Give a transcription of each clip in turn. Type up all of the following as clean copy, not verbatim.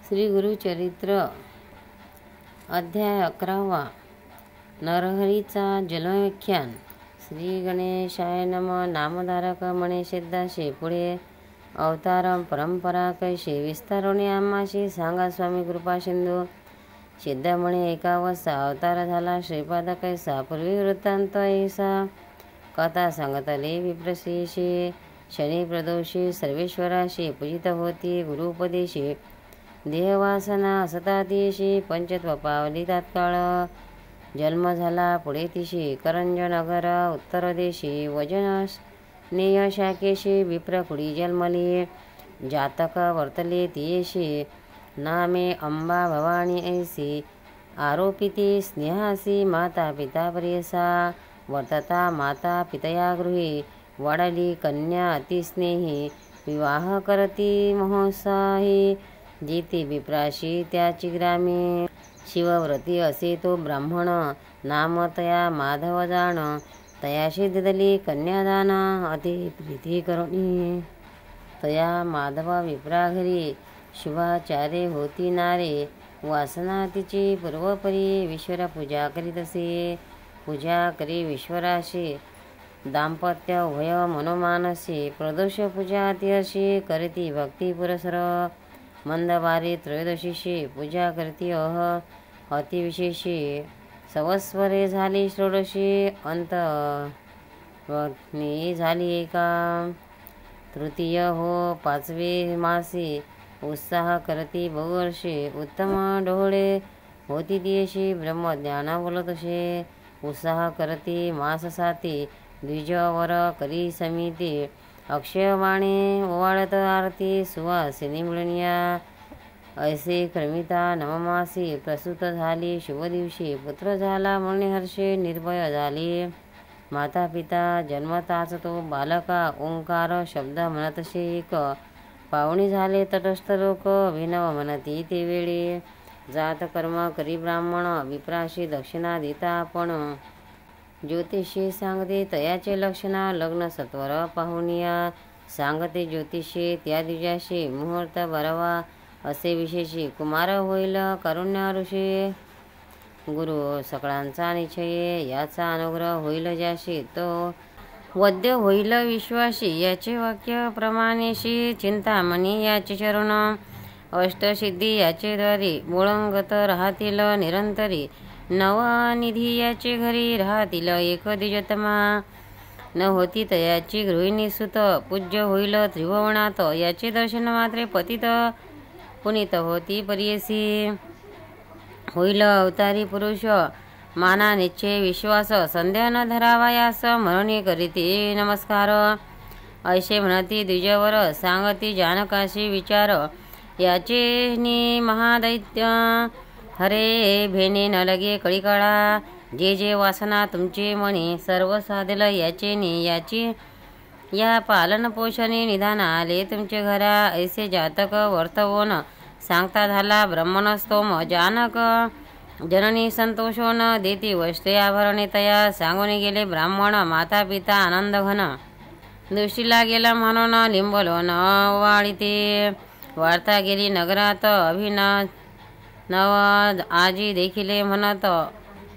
श्री गुरुचरित्र अध्याय 11 नरहरीचा जन्मव्याख्यान. श्री गणेशाय नम. नामधारक म्हणे सिद्धाशी पुढे अवतारम परंपरा कैशी विस्तारोने आम्हाशी सांगा स्वामी कृपा सिंधू. सिद्ध म्हणे 1 वर्षा अवतार झाला श्रीपाद कैसा पूर्वी वृत्तांत ऐसा कथा सांगतले विप्रशीशी शनी प्रदोषी सर्वेश्वराशी पूजित होती गुरुपदेशी देहवासना असतातीशी पंचत्व पावली तात्काळ जन्म झाला पुढे तिशी करंज नगर उत्तर देशी वजन नेय शाखेशी विप्रकुडी जन्मली जातक वर्तले तियेशी नामे अंबा भवानी ऐसी आरोपिती स्नेहासी माता पिता प्रियसा वर्तता माता पितया गृही वडली कन्या अतिस्नेही विवाह करती महोत्साही जेथे विप्राशी त्याची ग्रामी शिवव्रती असे तो ब्राह्मण नाम तया माधव जाण तयाशी दिदली कन्यादान अति प्रीती करुणी तया माधव विप्राघरी शुभाचारे होती नारे वासना तिची पूर्वपरी विश्वर पूजा करीत असे पूजा करी विश्वराशी दाम्पत्य उभय मनोमानसी प्रदोष पूजा तिहर्षी करती भक्ती पुरस्सर मंदवारी त्रयोदशीशी पूजा करती अतिविशेषी संवत्सरे झाली षोडशी अंत झाली एका तृतीय हो 5वे मासी उत्साह करती बहुवर्षी उत्तम डोळे होती तियेशी ब्रह्मज्ञान बोलतसे उत्साह करती मास साती द्विजवर करी समिती अक्षयवाणी ओवाळत आरती सुवासिनी मिळनिया ऐसे क्रमिता नवमासी प्रसूत झाली शुभ दिवशी पुत्र झाला म्हणणे हर्षे निर्भय झाली माता पिता जन्मताच तो बालका ओंकार शब्द म्हणतसे एक पाहुणी झाले तटस्थ लोक अभिनव म्हणती ते वेळी जात कर्म करी ब्राह्मण विप्राशी दक्षिणा देता आपण ज्योतिषी सांगते तयाचे लक्षण लग्न सत्वर पाहुनिया सांगते ज्योतिषी त्या दिवशी मुहूर्त बरवा असे विशेषी कुमार होईल कारुण्य ऋषी गुरु सकळांचा निश्चय याचा अनुग्रह होईल ज्याशी तो वद्य होईल विश्वासी याचे वाक्य प्रमाणेशी चिंतामणी याचे चरण अष्टसिद्धी याचे द्वारी बोळंगत राहतील निरंतरी नवनिधी याचे घरी राहतील एक द्विजतमा न होती तयाची गृहिणी सुत पूज्य होईल त्रिभुवनात याचे दर्शन मात्रे पतित पुनीत होती परियसी होईल अवतारी पुरुष माना निश्चय विश्वास संध्या न धरावा यास म्हणून करीती नमस्कार ऐसे म्हणती द्विजवर सांगती जानकाशी विचार याचे नि महादैत्य हरे भेने न लगे कळीकाळा जे जे वासना तुमचे मनी सर्व साधल याचे नि याची या पालन पोषणे निधान आले तुमचे घरा ऐसे जातक वर्तवून सांगता झाला ब्रह्मणस्तोम जानक जननी संतोषोन देती वस्त्रे आभरणे तया सांगून गेले ब्राह्मण माता पिता आनंद घन दृष्टीला गेला म्हणून लिंबलोन वाळीते वार्ता गेली नगरात नव आजी देखिले म्हणत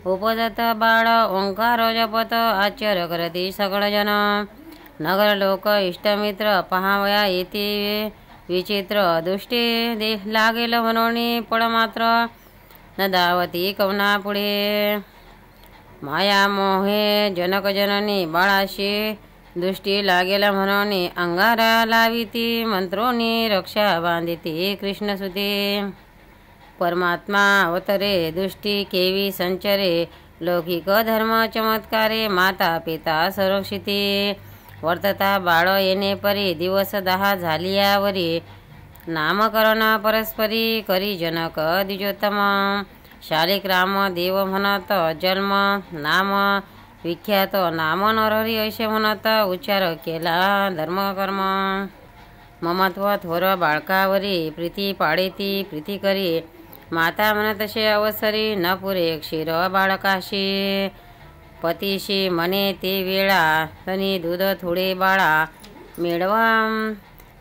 उपजत बाळ ओंकार जपत आश्चर्य करती सगळजन नगर लोक इष्टमित्र पहावया येते विचित्र दृष्टी लागेल म्हणून पळ मात्र न धावती कवना पुढे माया मोहे जनक जननी बाळाशी दृष्टी लागेल म्हणून अंगारा लाविती मंत्रोनी रक्षा बांधिती कृष्णसुते परमात्मा अवतरे दृष्टी केवी संचरे लौकिक धर्म चमत्कारे माता पिता संरक्षिते वर्तता बाळ येणे परी दिवस 10 झालियावरी नामकरण परस्परी करी जनक द्विजोत्तम शालिक राम देव म्हणत जन्म नाम विख्यात नाम नरहरी ऐसे म्हणत उच्चार केला धर्मकर्म ममत्व थोर बाळकावरी प्रीती पाडेती प्रीती करी माता म्हणतसे अवसरी न पुरे क्षीर बाळकाशी पतीशी म्हणे ते वेळा तनी दूध थोडे बाळा मिळवा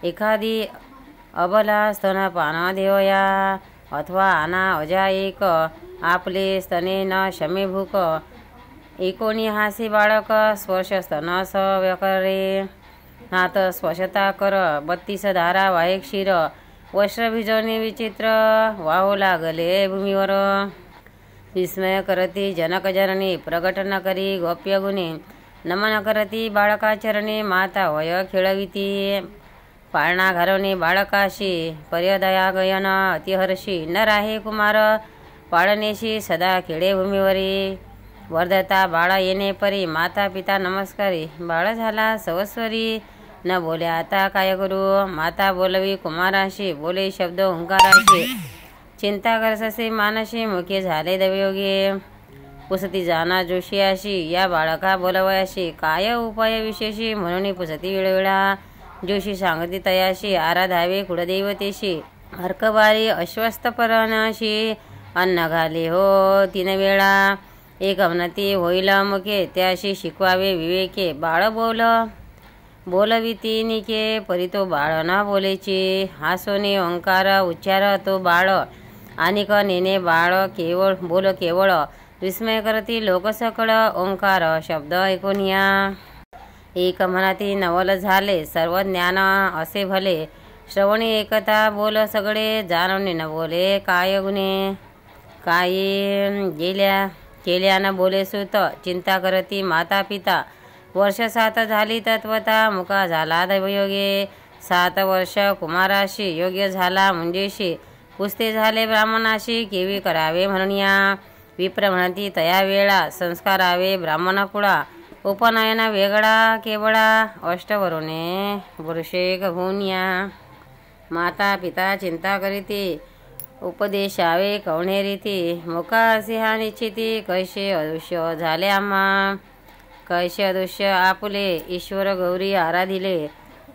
एखादी अबला स्तनपान देवया अथवा आना अजा एक आपले स्तने न शमे भूक एकोणी हासी बाळक स्पर्श स्तन व्यकरे हात स्पर्शता कर 32 धारा वाहे क्षीर वस्त्र भिजवणे विचित्र वाहू लागले भूमीवर विस्मय करती जनक जननी प्रगट न करी गोप्य गुणे नमन करती बाळकाचरणे माता वय खेळविती पाळणा घालवणे बाळकाशी पर्यदया गयन अतिहर्षी न राहे कुमार पाळणेशी सदा खेळे भूमीवरी वर्धता बाळा येणे परी माता पिता नमस्कारी बाळ झाला सवस्वरी न बोले आता काय करू माता बोलवी कुमाराशी बोले शब्द हुंकाराशी चिंता करससे मानशी मुखे झाले दवयोगे पुसती जाना जोशियाशी या बाळका बोलवयाशी काय उपाय विशेषी म्हणून पुसती वेळवेळा जोशी सांगती तयाशी आराधावे कुळदैवतेशी हरकबारी अश्वस्थ परणाशी अन्न घाले हो 3 वेळा एक अवनती होईल मुखे त्याशी शिकवावे विवेके बाळ बोलविती निके परी तो बाळ न बोलेची हासोने ओंकार उच्चार तो बाळ आणिक नेने बाळ केवळ विस्मय करती लोकसकळ ओंकार शब्द ऐकोनिया एक मनाती नवल झाले सर्व ज्ञान असे भले श्रवणी एकता बोल सगळे जाणवणे न बोले काय गुणे काही केल्या न बोले सुत चिंता करती माता पिता वर्ष 7 झाली तत्वता मुका झाला दैवयोगे 7 वर्ष कुमाराशी योग्य झाला मुंजेशी पुसते झाले ब्राह्मणाशी केवी करावे म्हणून या विप्र म्हणती तया वेळा संस्कारावे ब्राह्मण कुळा उपनयन वेगळा केवळा अष्टवरुणे पुरुषेक होऊन या माता पिता चिंता करीती उपदेशावे कवणे रीती मुका असे हा निश्चिती कैसे अदृश्य झाले आम्हा कैसे अदृश्य आपुले ईश्वर गौरी आराधिले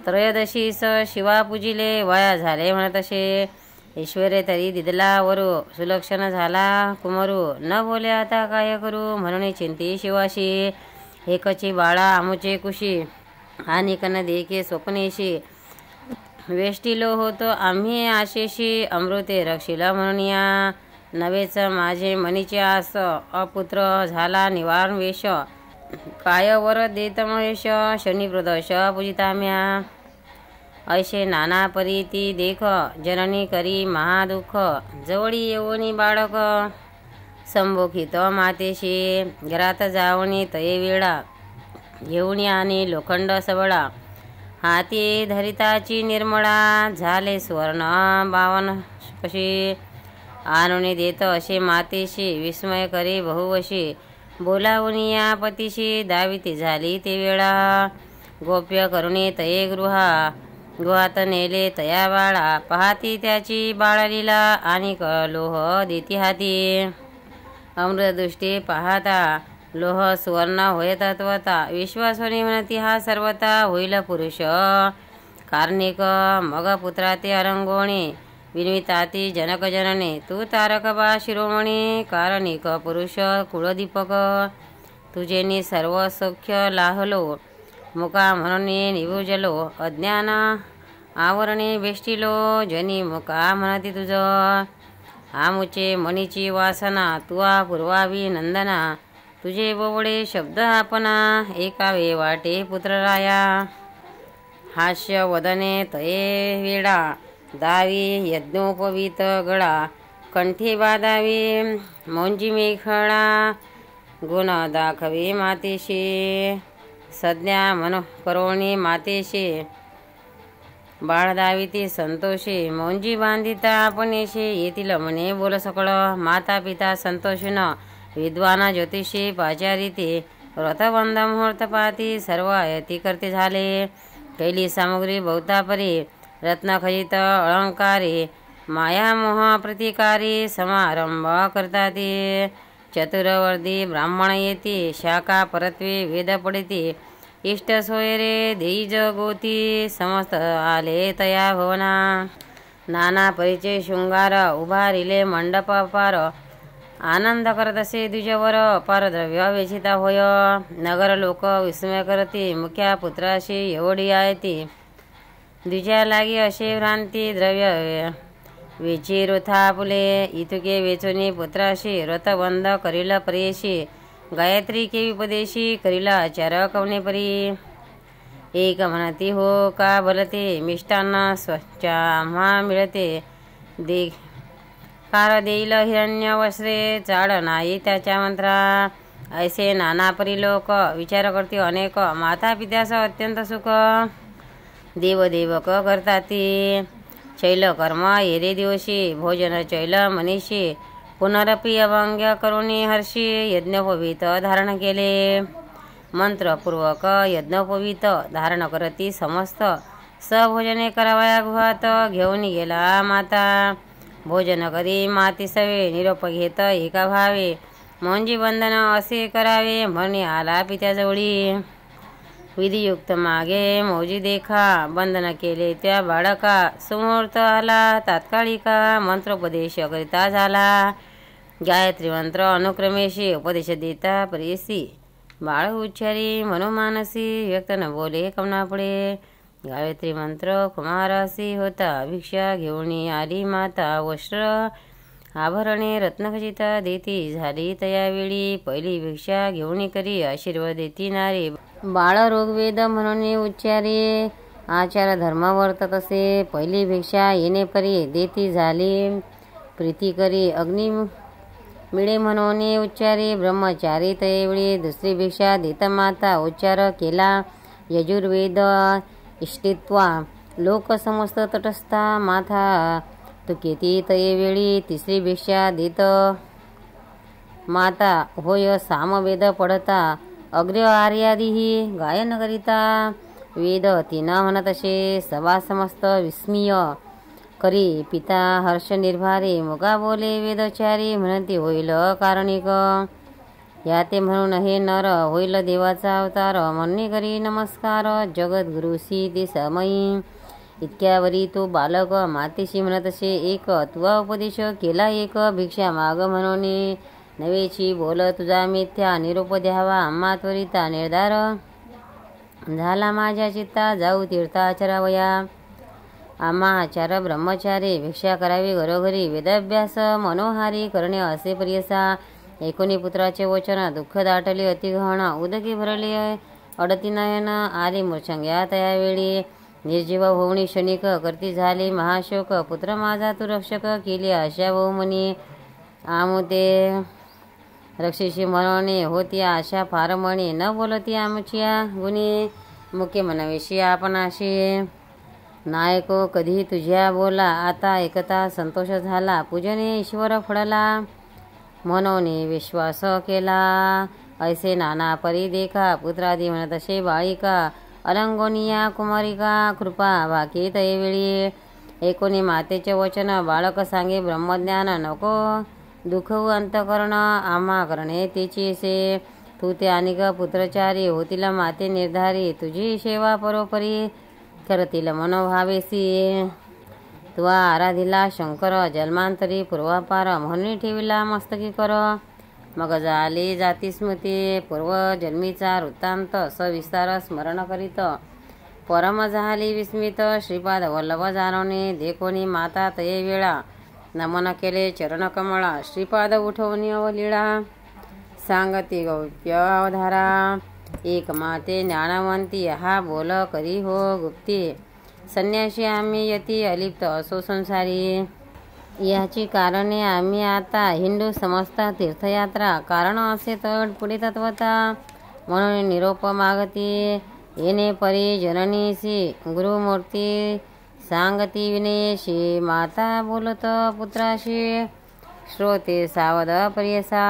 त्रयोदशीस शिवा पूजिले वया झाले म्हणतसे ईश्वरे तरी दिदला वरू सुलक्षण झाला कुमरू न बोले आता काय करू म्हणून चिंती शिवाशी एकची बाळा आमुचे कुशी आणि कन देखे स्वप्नेशी वेष्टिलो होतो आम्ही आशेशी अमृते रक्षिला म्हणून या नवेच माझे मनीचे आस अपुत्र झाला निवारण वेश काय वर देत महेश शनी प्रदोष पूजिताम्या ऐशे नाना परी ती देख जननी करी महादुःख जवळी येवणी बाळक संभोखित मातेशी घरात जावणी तये वेळा घेऊन आणि लोखंड सबळा हाती धरिताची निर्मळा झाले स्वर्ण 52 कशी आणून देत असे मातेशी विस्मय करी बहुवशी बोलावुनिया पतीशी दाविती झाली ते वेळा गोप्य करुणे तये गृहात नेले तया बाळा पाहती त्याची बाळलीला आणि लोह देती हाती अमृतदृष्टी पाहता लोह सुवर्ण होय तत्वता विश्वासोनी म्हणती हा सर्वता होईल पुरुष कार्णिक मग पुत्रा ते अरंगोणी विन्विताती जनक जनने तू तारक बा शिरोमणी कारणिक पुरुष कुळदीपक तुझेनी सर्व सौख्य लाहलो मुका म्हणून निभुजलो अज्ञान आवरणे बेष्टिलो जनी मुका म्हणती तुझ आमुचे मनीची वासना तुआ पूर्वावी नंदना तुझे बोबडे शब्द आपणा एकावे वाटे पुत्रराया हास्य वदने तये वेडा दावी यज्ञोपवीत गळा कंठी बादावी मौंजी मेखळा गुण दाखवे मातेशी सज्ञा मन करोणी मातेशी बाळ दाविती संतोषी मौंजी बांधिता आपणेशी येतील म्हणे बोल सकळ माता पिता संतोषीन विद्वाना ज्योतिषी पाचारिती व्रतबंध मुहूर्त पाहती सर्व आयती करते झाले कैली सामग्री बहुतापरी रत्नखचित अलंकारी मायामोह प्रतिकारी समारंभ करताती चतुर्वर्दी ब्राह्मण येती शाखा परत्वे वेद पडिती इष्ट सोयरे देईज गोती समस्त आले तया भवना नाना परिचय शृंगार उभारिले मंडप पार आनंद करत असे द्विजवर परद्रव्य वेचिता होय नगर लोक विस्मय करती मुख्या पुत्राशी एवढी आहे ती द्विजा लागी असे भ्रांती द्रव्य वेची वृथा फुले इतुके वेचुनी पुत्राशी व्रतबंध करील प्रेयशी गायत्री के उपदेशी करीला आचार कवने परी एक म्हणती हो का भलते मिष्टांना स्वच्छ आम्हा मिळते दे कार देईल हिरण्य वस्त्रे चाड नाही त्याच्या मंत्रा ऐसे नाना परी लोक विचार करते अनेक माता पित्यास अत्यंत सुख देवदेवक करताती शैल कर्म येरे दिवशी भोजन चैल मनीषी पुनरपी अभंग्य करुणी हर्षी यज्ञोपवीत धारण केले मंत्रपूर्वक यज्ञोपवीत धारण करती समस्त सभोजने करावया गृहात घेऊन गेला माता भोजन करी माती सवे निरोप घेत एका भावे म्हणजे बंधन असे करावे म्हणे आला पित्याजवळी विधियुक्त मागे मौजी देखा बंधन केले त्या बाळका सुमुहूर्त आला तात्कालिका मंत्रोपदेश करिता झाला गायत्री मंत्र अनुक्रमेशी उपदेश देता प्रेयसी बाळ उच्चारी मनोमानसी व्यक्त न बोले कमनापुढे गायत्री मंत्र कुमारासी होता भिक्षा घेऊन आली माता वस्त्र आभरणे रत्नखचिता देती झाली तयावेळी पहिली भिक्षा घेऊन करी आशीर्वाद देती नारी बाळ ऋग्वेद म्हणून उच्चारी आचार धर्म वर्तत असे पहिली भिक्षा येणे परी देती झाली प्रीती करी अग्नी मिळे म्हणून उच्चारी ब्रह्मचारी तयवेळी दुसरी भिक्षा देता माता उच्चार केला यजुर्वेद इष्टित्वा लोक समस्त तटस्था माथा तुकेती तयवेळी तिसरी भिक्षा देत माता होय सामवेद पडता अग्र आर्यादीही गायन करिता वेद तिना म्हणत असे सभा समस्त विस्मय करी पिता हर्ष निर्भारी मुगा बोले वेदचारी म्हणती होईल कारणिक या ते म्हणून हे नर होईल देवाचा अवतार म्हणणे करी नमस्कार जगद्गुरुसी ते समयी इतक्यावरी तो बालक मातेशी म्हणत असे एक तुवा उपदेश केला एक भिक्षा माग म्हणून नवेची बोल तुझा मिथ्या निरोप द्यावा आम्हा त्वरिता निर्धार झाला माझ्या चित्ता जाऊ तीर्थाचरावया आम्हा आचार ब्रह्मचारी भिक्षा करावी घरोघरी वेदाभ्यास मनोहारी करणे असे प्रियसा एकोणी पुत्राचे वचन दुःख दाटले अतिगहन उदकी भरले अडती नयन आली मूर्छंग्या तयावेळी निर्जीव होवणी क्षणिक करती झाली महाशोक पुत्र माझा तू रक्षक केली आशा बहुमनी आमुते रक्षिशी म्हणणे होती आशा फार म्हणे न बोलती आमच्या गुणी मुके म्हणावेशी आपणाशी नायको कधी तुझ्या बोला आता एकता संतोष झाला पूजने ईश्वर फळला म्हणून विश्वास केला ऐसे नाना परी देखा पुत्रादी म्हणत असे बाळिका अलंगोनिया कुमारिका कृपा भाकी तयवेळी एकोणी मातेचे वचन बाळक सांगे ब्रह्मज्ञान नको दुखवू अंतकरण आम्हा करणे तेची से तू ते अनेक पुत्रचारी होतील माते निर्धारी तुझी सेवा परोपरी करतील मनोभावेसी तुवा आराधिला शंकर जन्मांतरी पूर्वापार म्हणून ठेविला मस्तकी कर मग झाली जाती स्मृती पूर्व जन्मीचा वृत्तांत सविस्तार स्मरण करीत परम झाली विस्मित श्रीपाद वल्लभ जाणवणे देखोनी माता तये वेळा नमन केले चरण कमळा श्रीपाद उठवणी अवलीळा सांगती गौप्य अवधारा एक माते ज्ञानवंती हा बोल करी हो गुप्ती संन्याशी आम्ही यती अलिप्त असो संसारी याची कारणे आम्ही आता हिंदू समजता तीर्थयात्रा कारण असे तर पुढे तत्वता म्हणून निरोप मागती येणे परी जननीसी गुरुमूर्ती सांगती विनयशी माता बोलत पुत्राशी श्रोते सावध प्रियसा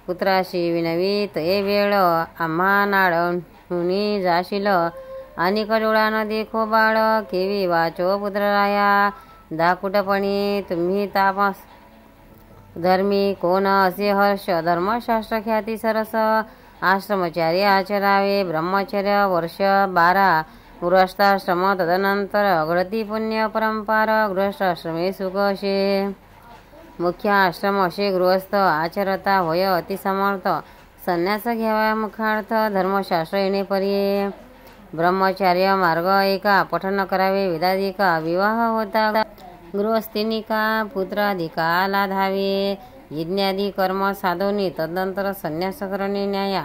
पुत्राशी विनवी तये वेळ आम्हा नाडूनी जाशील आणि कडोळा न देखो बाळ केवी वाचो पुत्रराया दाकुटपणी तुम्ही तापस धर्मी कोण असे हर्ष धर्मशास्त्र ख्याती सरस आश्रमचारी आचरावे ब्रह्मचर्य वर्ष 12 गृहस्थाश्रम तदनंतर घडती पुण्य परंपार गृहस्थाश्रमे सुख असे मुख्य आश्रम असे गृहस्थ आचरता होय अतिसमर्थ संन्यास घ्यावा मुखार्थ धर्मशास्त्र येणे परी ब्रह्मचर्य मार्ग एका, पठन करावे वेदाधिका, विवाह होता गृहस्थीनिका, पुत्राधिका लाधावे, यज्ञादी कर्म साधवणे, तदनंतर संन्यास करणे न्याया,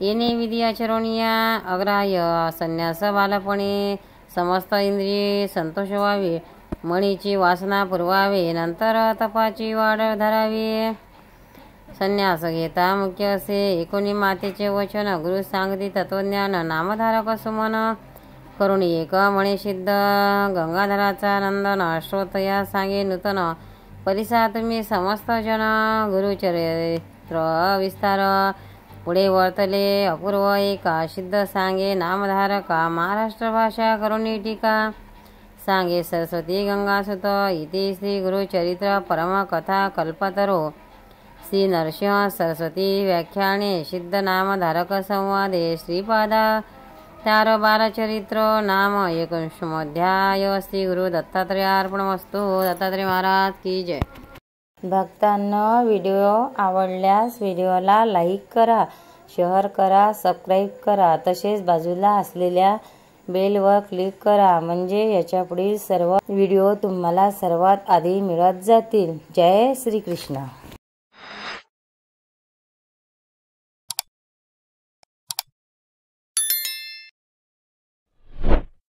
येणे विधी आचरणीया, अग्राह्य संन्यास बालपणे, समस्त इंद्रिये संतोष व्हावे, मणीची वासना पुरवावे, नंतर तपाची वाढ धरावी, संन्यास घेता मुख्य असे, एकोणी मातेचे वचन, गुरु सांगती तत्वज्ञान, नामधारक सुमन, करुणी एक म्हणे सिद्ध, गंगाधराचा नंदन, श्रोतया सांगे नूतन, परिसा तुम्ही समस्त जन, गुरुचरित्र विस्तार, पुढे वर्तले अपूर्व एका, सिद्ध सांगे नामधारका, महाराष्ट्र भाषा करुणी टीका, सांगे सरस्वती गंगासुत, इति श्री गुरुचरित्र परम कथा कल्पतरो, श्री नरसिंह सरस्वती व्याख्याने, सिद्ध नामधारक संवादे, श्रीपादा तार बालचरित्र नाम 19 श्री गुरु दत्तात्रेयार्पणमस्तु. दत्तात्रेय महाराज की जय. भक्तांनो, व्हिडिओ आवडल्यास व्हिडिओला लाईक करा, शेअर करा, सबस्क्राईब करा, तसेच बाजूला असलेल्या बेलवर क्लिक करा, म्हणजे याच्या पुढील सर्व व्हिडिओ तुम्हाला सर्वात आधी मिळत जातील. जय श्री कृष्ण.